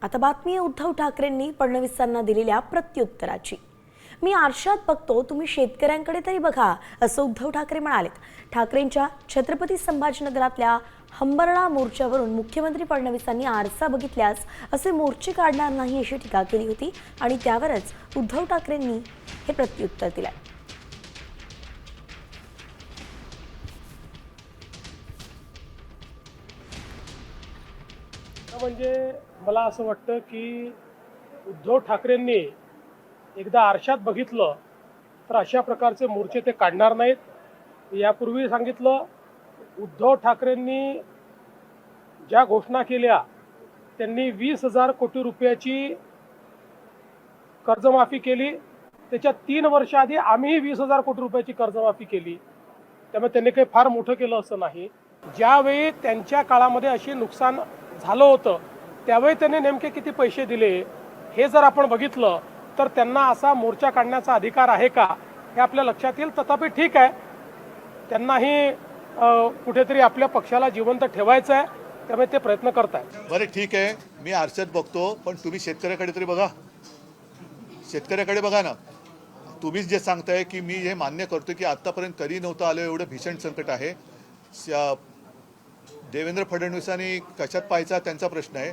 आता बातमी आहे उद्धव ठाकरेंनी फडणवीसांना दिलेल्या प्रत्युत्तराची। मी आरशात बघतो, तुम्ही शेतकऱ्यांकडे तरी बघा, असं उद्धव ठाकरे म्हणालेत। ठाकरेंच्या छत्रपती संभाजीनगरातल्या हंबरडा मोर्चावरून मुख्यमंत्री फडणवीसांनी आरसा बघितल्यास असे मोर्चे काढणार नाही अशी टीका केली होती आणि त्यावरच उद्धव ठाकरेंनी हे प्रत्युत्तर दिले। म्हणजे मला असं वाटतं की उद्धव ठाकरेंनी एकदा आरशात बघितलं तर अशा प्रकारचे मोर्चे ते काढणार नाहीत। यापूर्वी सांगितलं, उद्धव ठाकरेंनी ज्या घोषणा केल्या त्यांनी 20,000 कोटी रुपयाची कर्जमाफी केली। त्याच्या 3 वर्ष आधी आम्हीही 20,000 कोटी रुपयाची कर्जमाफी केली। त्यामुळे त्यांनी काही फार मोठं केलं असं नाही। ज्यावेळी त्यांच्या काळामध्ये अशी नुकसान झालं होतं त्यावेळी त्यांनी नेमके किती पैसे दिले हे जर आपण बघितलं तर त्यांना असा मोर्चा काढण्याचा अधिकार आहे का हे आपल्या लक्षात येईल। तथापि ठीक आहे, त्यांनाही कुठेतरी आपल्या पक्षाला जिवंत ठेवायचं आहे, त्यामुळे ते प्रयत्न करतायत। बरं ठीक आहे, मी आरशात बघतो, पण तुम्ही शेतकऱ्याकडे तरी बघा, शेतकऱ्याकडे बघा ना। तुम्हीच जे सांगताय की मी हे मान्य करतो की आतापर्यंत कधी नव्हतं आलं एवढं भीषण संकट आहे। देवेंद्र फडणवीसांनी कशात पाहायचा त्यांचा प्रश्न आहे,